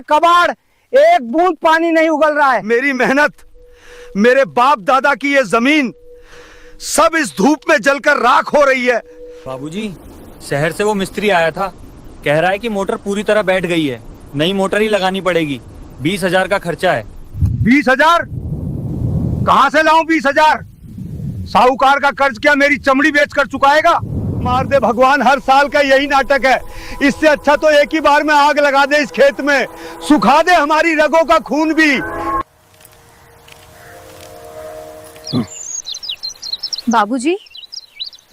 कबाड़, एक बूंद पानी नहीं उगल रहा है। मेरी मेहनत, मेरे बाप दादा की ये जमीन सब इस धूप में जलकर राख हो रही है। बाबूजी, शहर से वो मिस्त्री आया था, कह रहा है कि मोटर पूरी तरह बैठ गई है, नई मोटर ही लगानी पड़ेगी। 20,000 का खर्चा है। 20,000? कहां से लाऊं 20,000? साहूकार का कर्ज क्या मेरी चमड़ी बेच कर चुकाएगा? मार दे भगवान, हर साल का यही नाटक है। इससे अच्छा तो एक ही बार में आग लगा दे इस खेत में, सुखा दे हमारी रगों का खून भी। बाबूजी,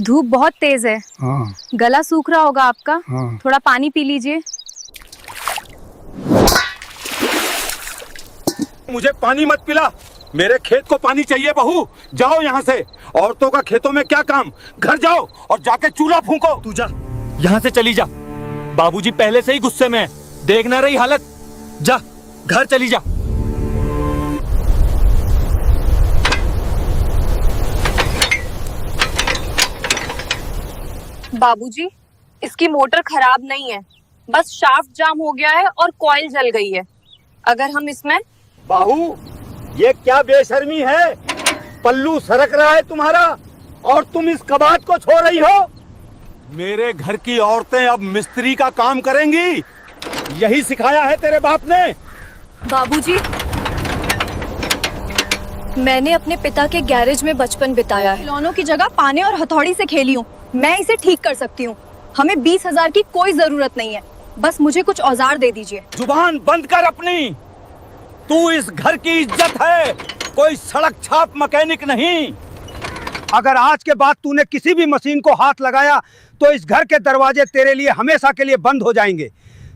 धूप बहुत तेज है। हाँ। गला सूख रहा होगा आपका। हाँ। थोड़ा पानी पी लीजिए। मुझे पानी मत पिला, मेरे खेत को पानी चाहिए। बहू, जाओ यहाँ से। औरतों का खेतों में क्या काम? घर जाओ और जाके चूल्हा फूंको। तू जा, यहाँ से चली जा। बाबूजी पहले से ही गुस्से में है, देख ना रही हालत। जा, घर चली जा। बाबूजी, इसकी मोटर खराब नहीं है, बस शाफ्ट जाम हो गया है और कॉइल जल गई है। अगर हम इसमें... बहू, ये क्या बेशर्मी है? पल्लू सरक रहा है तुम्हारा और तुम इस कबाड़ को छोड़ रही हो। मेरे घर की औरतें अब मिस्त्री का काम करेंगी, यही सिखाया है तेरे बाप ने। बाबूजी, मैंने अपने पिता के गैरेज में बचपन बिताया है। खिलौनों की जगह पाने और हथौड़ी से खेली हूँ। मैं इसे ठीक कर सकती हूँ। हमें 20,000 की कोई जरूरत नहीं है, बस मुझे कुछ औजार दे दीजिए। जुबान बंद कर अपनी। तू इस घर की इज्जत है, कोई सड़क छाप मैकेनिक नहीं। अगर आज के बाद तूने किसी भी मशीन को हाथ लगाया तो इस घर के दरवाजे तेरे लिए हमेशा के लिए बंद हो जाएंगे,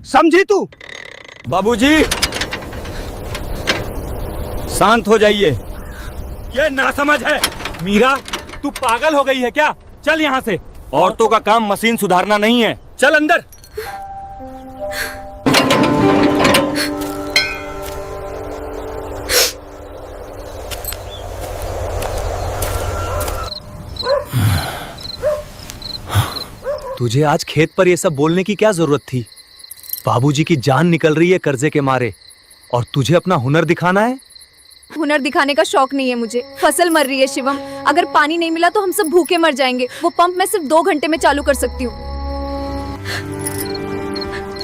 समझी तू? बाबूजी, शांत हो जाइए। ये नासमझ है। मीरा, तू पागल हो गई है क्या? चल यहाँ से। औरतों का काम मशीन सुधारना नहीं है, चल अंदर। तुझे आज खेत पर ये सब बोलने की क्या जरूरत थी? बाबूजी की जान निकल रही है कर्जे के मारे और तुझे अपना हुनर दिखाना है? हुनर दिखाने का शौक नहीं है मुझे। फसल मर रही है शिवम, अगर पानी नहीं मिला तो हम सब भूखे मर जाएंगे। वो पंप मैं सिर्फ 2 घंटे में चालू कर सकती हूँ।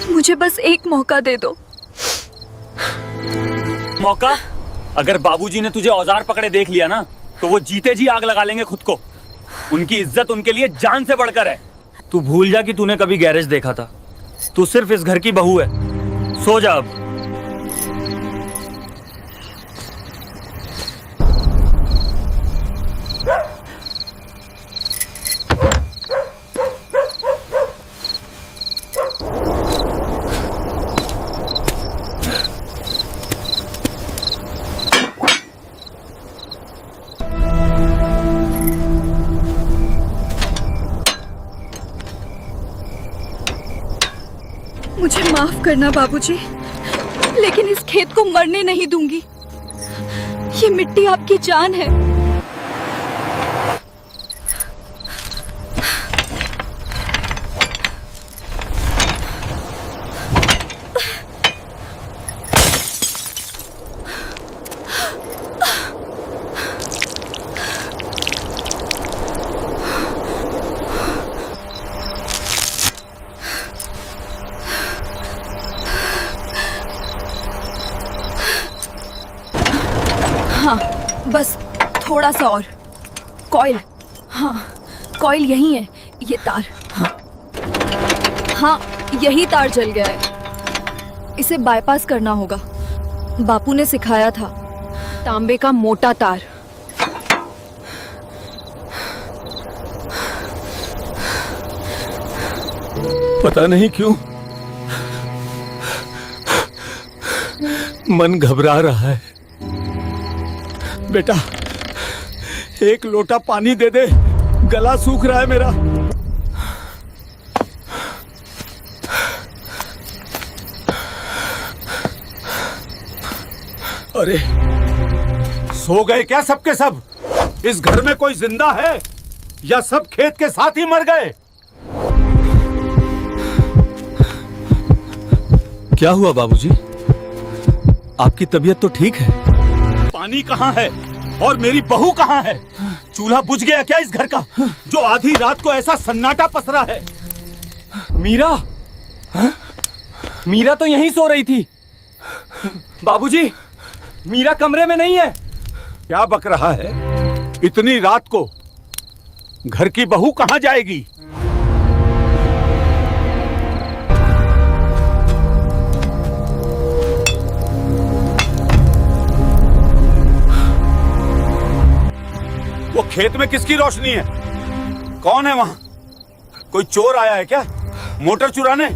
मुझे बस एक मौका दे दो। मौका? अगर बाबूजी ने तुझे औजार पकड़े देख लिया ना, तो वो जीते जी आग लगा लेंगे खुद को। उनकी इज्जत उनके लिए जान से बढ़कर है। तू भूल जा कि तूने कभी गैरेज देखा था। तू सिर्फ इस घर की बहू है। सो जा अब। मुझे माफ करना बाबूजी, लेकिन इस खेत को मरने नहीं दूंगी। ये मिट्टी आपकी जान है। हाँ, बस थोड़ा सा और। कॉइल, हाँ, कॉइल यही है। ये तार, हाँ, यही तार जल गया है। इसे बाईपास करना होगा। बापू ने सिखाया था, तांबे का मोटा तार। पता नहीं क्यों मन घबरा रहा है। बेटा, एक लोटा पानी दे दे, गला सूख रहा है मेरा। अरे, सो गए क्या सबके सब? इस घर में कोई जिंदा है या सब खेत के साथ ही मर गए? क्या हुआ बाबूजी? आपकी तबीयत तो ठीक है? पानी कहाँ है और मेरी बहू कहाँ है? चूल्हा बुझ गया क्या इस घर का, जो आधी रात को ऐसा सन्नाटा पसरा है? मीरा, मीरा तो यहीं सो रही थी। बाबूजी, मीरा कमरे में नहीं है। क्या बक रहा है? इतनी रात को घर की बहू कहाँ जाएगी? वो खेत में किसकी रोशनी है? कौन है वहां? कोई चोर आया है क्या मोटर चुराने?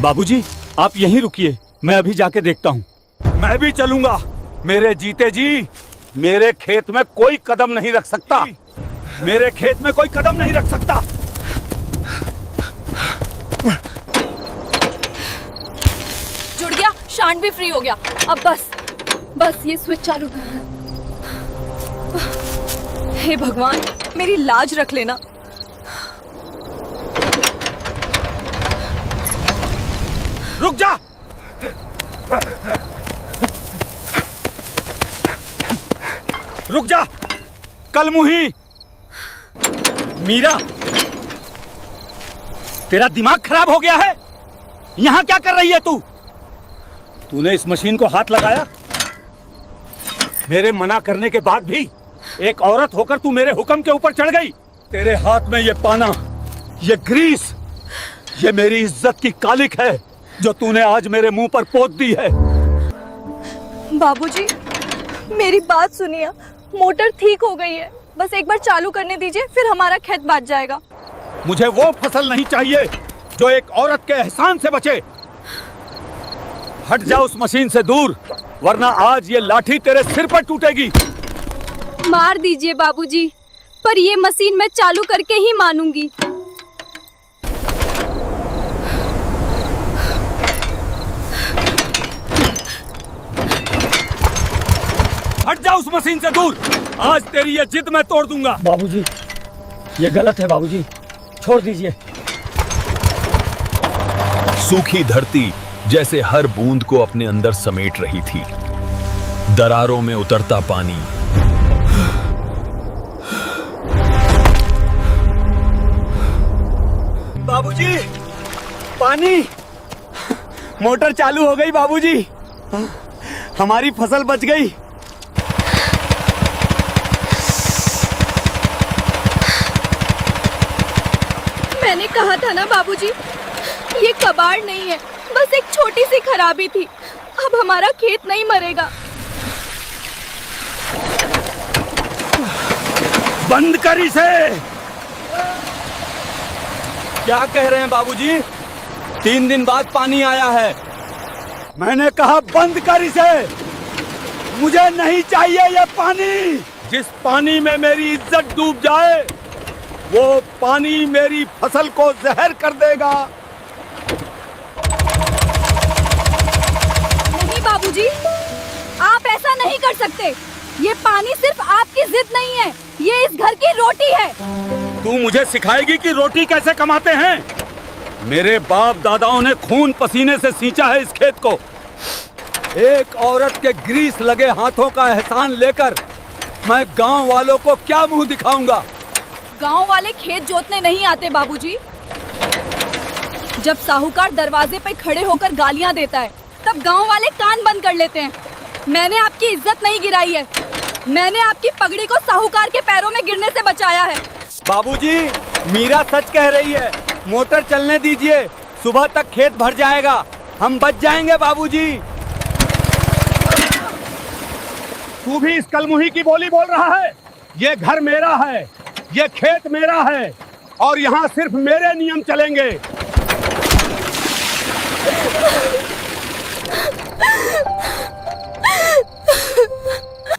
बाबूजी, आप यहीं रुकिए, मैं अभी जाके देखता हूँ। मैं भी चलूंगा। मेरे जीते जी मेरे खेत में कोई कदम नहीं रख सकता। मेरे खेत में कोई कदम नहीं रख सकता। जुड़ गया, शांत भी फ्री हो गया। अब बस ये स्विच चालू कर। हे भगवान, मेरी लाज रख लेना। रुक जा। रुक जा कलमुही। मीरा, तेरा दिमाग खराब हो गया है? यहां क्या कर रही है तू? तूने इस मशीन को हाथ लगाया? मेरे मना करने के बाद भी एक औरत होकर तू मेरे हुक्म के ऊपर चढ़ गई। तेरे हाथ में ये पाना, ये ग्रीस, ये मेरी इज्जत की कालिक है जो तूने आज मेरे मुंह पर पोत दी है। बाबूजी, मेरी बात सुनिए, मोटर ठीक हो गई है, बस एक बार चालू करने दीजिए, फिर हमारा खेत बाँट जाएगा। मुझे वो फसल नहीं चाहिए जो एक औरत के एहसान से बचे। हट जा उस मशीन से दूर, वरना आज ये लाठी तेरे सिर पर टूटेगी। मार दीजिए बाबूजी, पर ये मशीन मैं चालू करके ही मानूंगी। हट जा उस मशीन से दूर, आज तेरी ये जिद मैं तोड़ दूंगा। बाबूजी, ये गलत है बाबूजी, छोड़ दीजिए। सूखी धरती जैसे हर बूंद को अपने अंदर समेट रही थी। दरारों में उतरता पानी, बाबूजी, पानी, मोटर चालू हो गई बाबूजी, हमारी फसल बच गई। मैंने कहा था ना बाबूजी, ये कबाड़ नहीं है, बस एक छोटी सी खराबी थी। अब हमारा खेत नहीं मरेगा। बंद कर इसे। क्या कह रहे हैं बाबूजी? 3 दिन बाद पानी आया है। मैंने कहा बंद कर इसे। मुझे नहीं चाहिए ये पानी। जिस पानी में मेरी इज्जत डूब जाए, वो पानी मेरी फसल को जहर कर देगा। नहीं बाबूजी, आप ऐसा नहीं कर सकते। ये पानी सिर्फ आपकी जिद नहीं है, ये इस घर की रोटी है। तू मुझे सिखाएगी कि रोटी कैसे कमाते हैं? मेरे बाप दादाओं ने खून पसीने से सींचा है इस खेत को। एक औरत के ग्रीस लगे हाथों का एहसान लेकर मैं गांव वालों को क्या मुंह दिखाऊंगा? गांव वाले खेत जोतने नहीं आते बाबूजी। जब साहूकार दरवाजे पे खड़े होकर गालियां देता है, तब गांव वाले कान बंद कर लेते हैं। मैंने आपकी इज्जत नहीं गिराई है, मैंने आपकी पगड़ी को साहूकार के पैरों में गिरने से बचाया है। बाबूजी, मीरा सच कह रही है, मोटर चलने दीजिए, सुबह तक खेत भर जाएगा, हम बच जाएंगे बाबूजी। तू भी इस कलमुही की बोली बोल रहा है? ये घर मेरा है, ये खेत मेरा है और यहाँ सिर्फ मेरे नियम चलेंगे।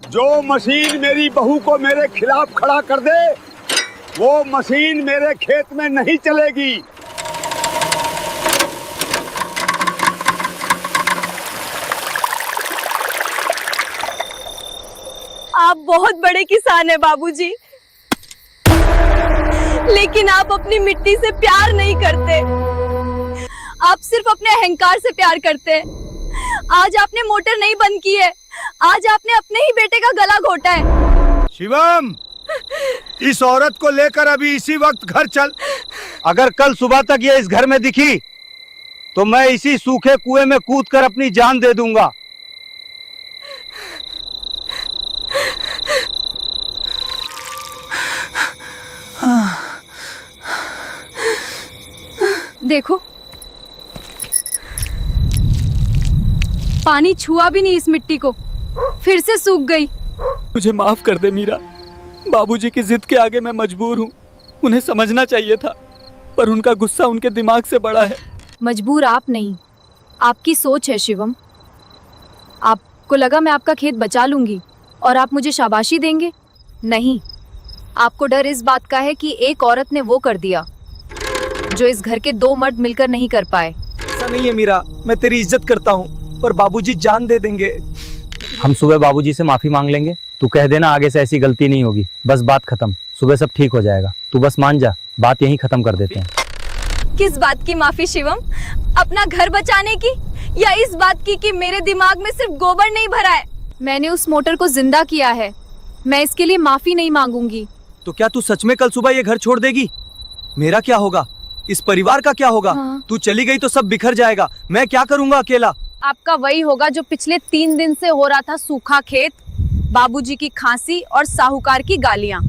जो मशीन मेरी बहू को मेरे खिलाफ खड़ा कर दे, वो मशीन मेरे खेत में नहीं चलेगी। आप बहुत बड़े किसान हैं बाबूजी, लेकिन आप अपनी मिट्टी से प्यार नहीं करते। आप सिर्फ अपने अहंकार से प्यार करते हैं। आज आपने मोटर नहीं बंद की है, आज आपने अपने ही बेटे का गला घोटा है। शिवम, इस औरत को लेकर अभी इसी वक्त घर चल। अगर कल सुबह तक ये इस घर में दिखी तो मैं इसी सूखे कुएं में कूदकर अपनी जान दे दूंगा। देखो, पानी छुआ भी नहीं इस मिट्टी को, फिर से सूख गई। मुझे माफ कर दे मीरा, बाबूजी की जिद के आगे मैं मजबूर हूँ। उन्हें समझना चाहिए था, पर उनका गुस्सा उनके दिमाग से बड़ा है। मजबूर आप नहीं, आपकी सोच है शिवम। आपको लगा मैं आपका खेत बचा लूंगी और आप मुझे शाबाशी देंगे? नहीं, आपको डर इस बात का है कि एक औरत ने वो कर दिया जो इस घर के दो मर्द मिलकर नहीं कर पाए। ऐसा नहीं है मीरा, मैं तेरी इज्जत करता हूँ, पर बाबूजी जान दे देंगे। हम सुबह बाबूजी से माफी मांग लेंगे। तू कह देना आगे से ऐसी गलती नहीं होगी, बस बात खत्म। सुबह सब ठीक हो जाएगा, तू बस मान जा। बात यहीं खत्म कर देते हैं। किस बात की माफी शिवम? अपना घर बचाने की या इस बात की कि मेरे दिमाग में सिर्फ गोबर नहीं भरा है? मैंने उस मोटर को जिंदा किया है, मैं इसके लिए माफी नहीं मांगूंगी। तो क्या तू सच में कल सुबह ये घर छोड़ देगी? मेरा क्या होगा? इस परिवार का क्या होगा? हाँ। तू चली गई तो सब बिखर जाएगा। मैं क्या करूंगा अकेला? आपका वही होगा जो पिछले 3 दिन से हो रहा था, सूखा खेत, बाबूजी की खांसी और साहूकार की गालियां।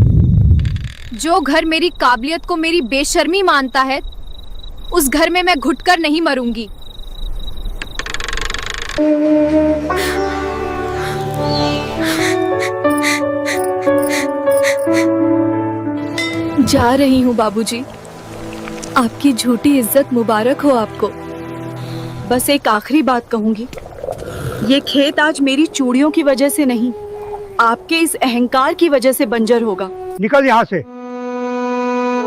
जो घर मेरी काबिलियत को मेरी बेशर्मी मानता है, उस घर में मैं घुटकर नहीं मरूंगी। जा रही हूँ बाबूजी, आपकी झूठी इज्जत मुबारक हो आपको। बस एक आखिरी बात कहूंगी, ये खेत आज मेरी चूड़ियों की वजह से नहीं, आपके इस अहंकार की वजह से बंजर होगा। निकल यहाँ से।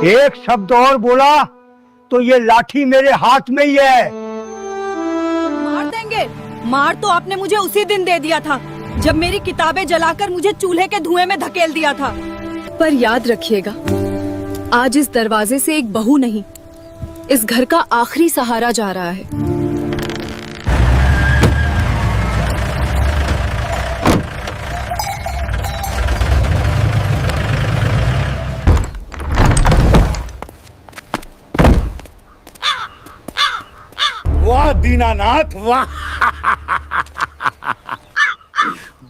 एक शब्द और बोला तो ये लाठी मेरे हाथ में ही है। मार देंगे? मार तो आपने मुझे उसी दिन दे दिया था जब मेरी किताबें जलाकर मुझे चूल्हे के धुएं में धकेल दिया था। पर याद रखिएगा, आज इस दरवाजे से एक बहू नहीं, इस घर का आखिरी सहारा जा रहा है। वाह दीनानाथ वाह।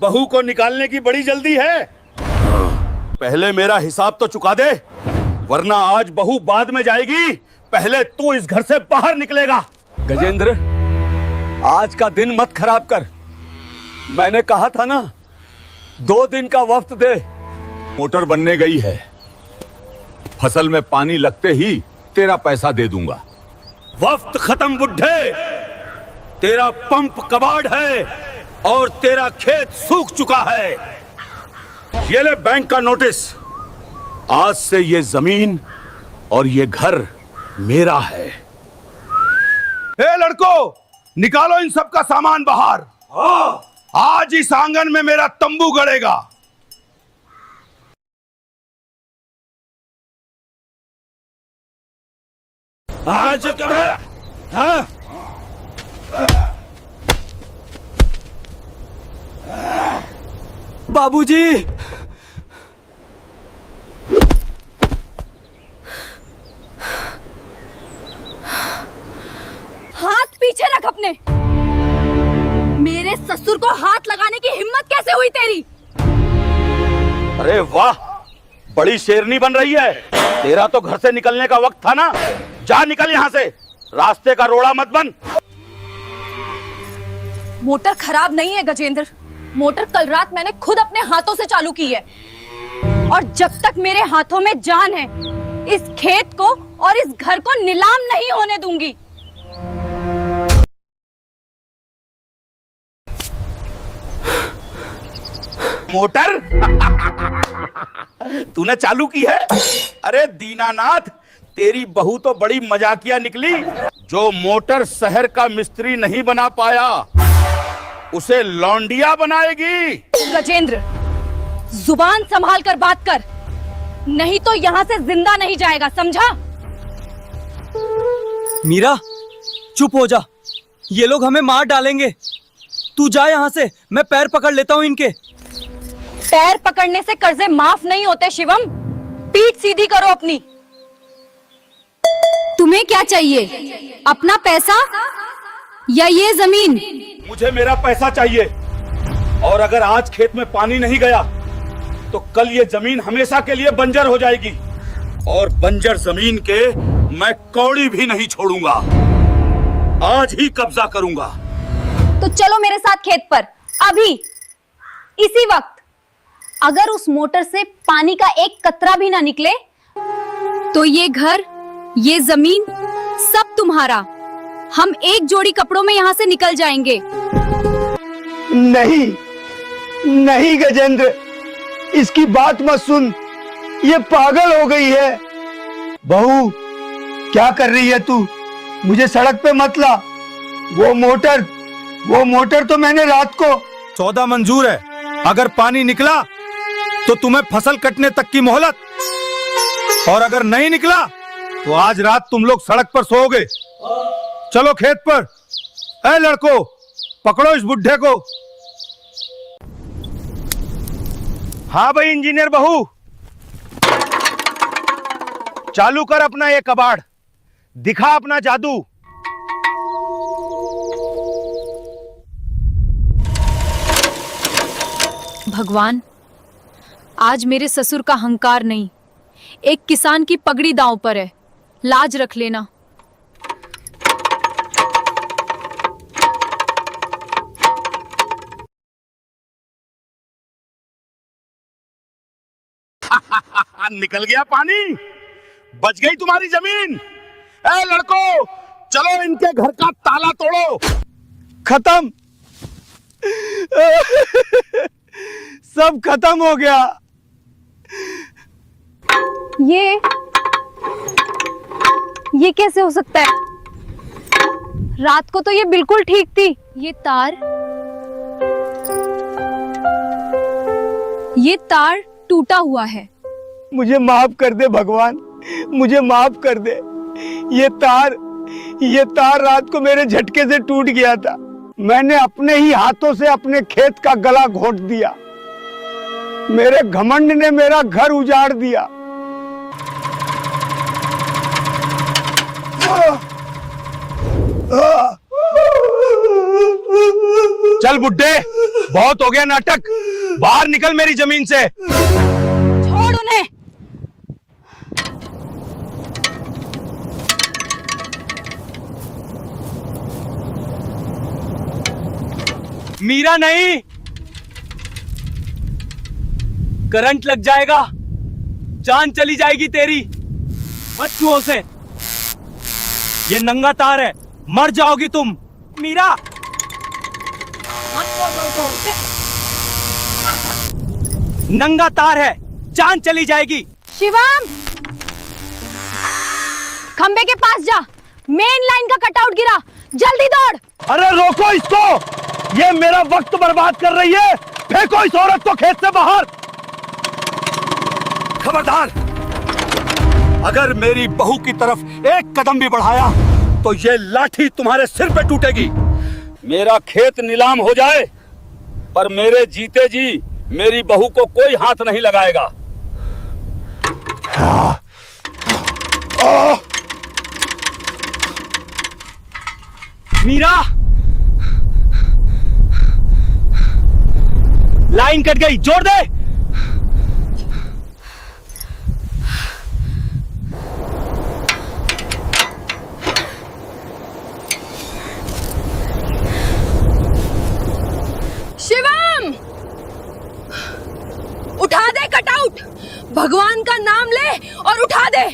बहू को निकालने की बड़ी जल्दी है। पहले मेरा हिसाब तो चुका दे, वरना आज बहू बाद में जाएगी। पहले तू इस घर से बाहर निकलेगा। गजेंद्र, आज का दिन मत खराब कर। मैंने कहा था ना, 2 दिन का वक्त दे। मोटर बनने गई है, फसल में पानी लगते ही तेरा पैसा दे दूंगा। वक्त खत्म बुढ़े, तेरा पंप कबाड़ है और तेरा खेत सूख चुका है। ये ले बैंक का नोटिस। आज से ये जमीन और ये घर मेरा है। ए लड़को, निकालो इन सब का सामान बाहर। आज इस आंगन में मेरा तंबू गड़ेगा। आज हाँ? बाबूजी! हाथ पीछे रख अपने। मेरे ससुर को हाथ लगाने की हिम्मत कैसे हुई तेरी? अरे वाह, बड़ी शेरनी बन रही है। तेरा तो घर से निकलने का वक्त था ना। जा निकल यहाँ से, रास्ते का रोड़ा मत बन। मोटर खराब नहीं है गजेंद्र, मोटर कल रात मैंने खुद अपने हाथों से चालू की है। और जब तक मेरे हाथों में जान है, इस खेत को और इस घर को नीलाम नहीं होने दूंगी। मोटर तूने चालू की है? अरे दीनानाथ, तेरी बहू तो बड़ी मजाकिया निकली। जो मोटर शहर का मिस्त्री नहीं बना पाया, उसे लौंडिया बनाएगी। गजेंद्र, जुबान संभाल कर बात कर, नहीं तो यहाँ से जिंदा नहीं जाएगा, समझा? मीरा, चुप हो जा। ये लोग हमें मार डालेंगे। तू जा यहाँ से, मैं पैर पकड़ लेता हूँ इनके। पैर पकड़ने से कर्जे माफ नहीं होते शिवम। पीठ सीधी करो अपनी। तुम्हें क्या चाहिए, अपना पैसा या ये जमीन? मुझे मेरा पैसा चाहिए, और अगर आज खेत में पानी नहीं गया तो कल ये जमीन हमेशा के लिए बंजर हो जाएगी, और बंजर जमीन के मैं कौड़ी भी नहीं छोड़ूंगा। आज ही कब्जा करूंगा। तो चलो मेरे साथ खेत पर, अभी इसी वक्त। अगर उस मोटर से पानी का एक कतरा भी ना निकले तो ये घर, ये जमीन सब तुम्हारा। हम एक जोड़ी कपड़ों में यहाँ से निकल जाएंगे। नहीं नहीं गजेंद्र, इसकी बात मत सुन, ये पागल हो गई है। बहू, क्या कर रही है तू? मुझे सड़क पे मत ला। वो मोटर तो मैंने रात को। सौदा मंजूर है, अगर पानी निकला तो तुम्हें फसल कटने तक की मोहलत, और अगर नहीं निकला तो आज रात तुम लोग सड़क पर सोओगे। चलो खेत पर। ए लड़को, पकड़ो इस बुढ़े को। हाँ भाई इंजीनियर बहू, चालू कर अपना ये कबाड़, दिखा अपना जादू। भगवान, आज मेरे ससुर का हंकार नहीं, एक किसान की पगड़ी दांव पर है, लाज रख लेना। निकल गया पानी, बच गई तुम्हारी जमीन। ए लड़को, चलो इनके घर का ताला तोड़ो। खत्म, सब खत्म हो गया। ये कैसे हो सकता है? रात को तो ये बिल्कुल ठीक थी। ये तार टूटा हुआ है। मुझे माफ कर दे भगवान, मुझे माफ कर दे। ये तार रात को मेरे झटके से टूट गया था। मैंने अपने ही हाथों से अपने खेत का गला घोंट दिया। मेरे घमंड ने मेरा घर उजाड़ दिया। चल बुड्ढे, बहुत हो गया नाटक, बाहर निकल मेरी जमीन से। छोड़ उन्हें। मीरा नहीं, करंट लग जाएगा, जान चली जाएगी तेरी। मत छुओ उसे, ये नंगा तार है, मर जाओगी तुम। मीरा, नंगा तार है, जान चली जाएगी। शिवम, खंबे के पास जा, मेन लाइन का कटआउट गिरा, जल्दी दौड़। अरे रोको इसको, ये मेरा वक्त बर्बाद कर रही है। फेंको इस औरत को खेत से बाहर। खबरदार, अगर मेरी बहू की तरफ एक कदम भी बढ़ाया तो ये लाठी तुम्हारे सिर पे टूटेगी। मेरा खेत नीलाम हो जाए पर मेरे जीते जी मेरी बहू को कोई हाथ नहीं लगाएगा। मीरा, लाइन कट गई, जोड़ दे। शिवम, उठा दे कटआउट, भगवान का नाम ले और उठा दे।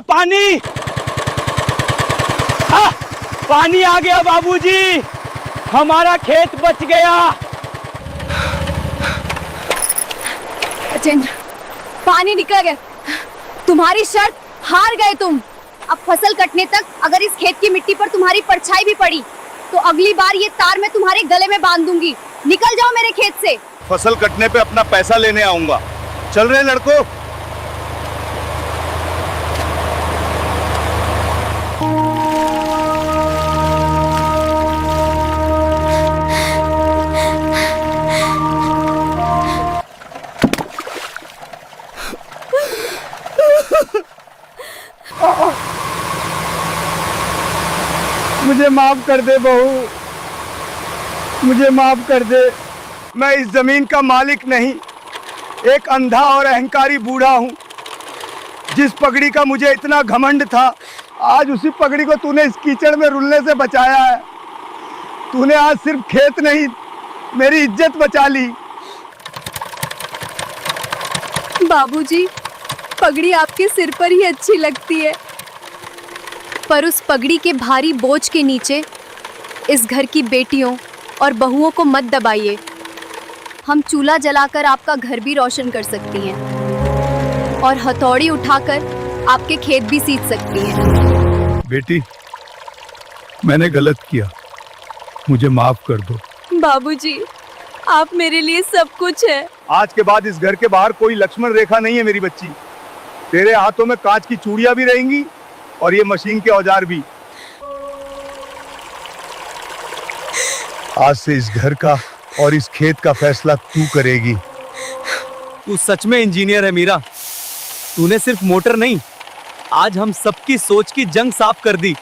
पानी, पानी आ गया बाबूजी, हमारा खेत बच गया। जितेंद्र, पानी निकल गया। तुम्हारी शर्त हार गए तुम। अब फसल कटने तक अगर इस खेत की मिट्टी पर तुम्हारी परछाई भी पड़ी तो अगली बार ये तार मैं तुम्हारे गले में बांध दूंगी। निकल जाओ मेरे खेत से। फसल कटने पे अपना पैसा लेने आऊंगा। चल रहे लड़कों। मुझे माफ कर दे बहू, मुझे माफ कर दे। मैं इस जमीन का मालिक नहीं, एक अंधा और अहंकारी बूढ़ा हूँ। जिस पगड़ी का मुझे इतना घमंड था, आज उसी पगड़ी को तूने इस कीचड़ में रुलने से बचाया है। तूने आज सिर्फ खेत नहीं, मेरी इज्जत बचा ली। बाबूजी, पगड़ी आपके सिर पर ही अच्छी लगती है। पर उस पगड़ी के भारी बोझ के नीचे इस घर की बेटियों और बहुओं को मत दबाइए। हम चूल्हा जलाकर आपका घर भी रोशन कर सकती हैं और हथौड़ी उठाकर आपके खेत भी सींच सकती हैं। बेटी, मैंने गलत किया, मुझे माफ कर दो। बाबूजी, आप मेरे लिए सब कुछ है। आज के बाद इस घर के बाहर कोई लक्ष्मण रेखा नहीं है मेरी बच्ची। तेरे हाथों में कांच की चूड़ियां भी रहेंगी और ये मशीन के औजार भी। आज से इस घर का और इस खेत का फैसला तू करेगी। तू सच में इंजीनियर है मीरा। तूने सिर्फ मोटर नहीं, आज हम सबकी सोच की जंग साफ कर दी।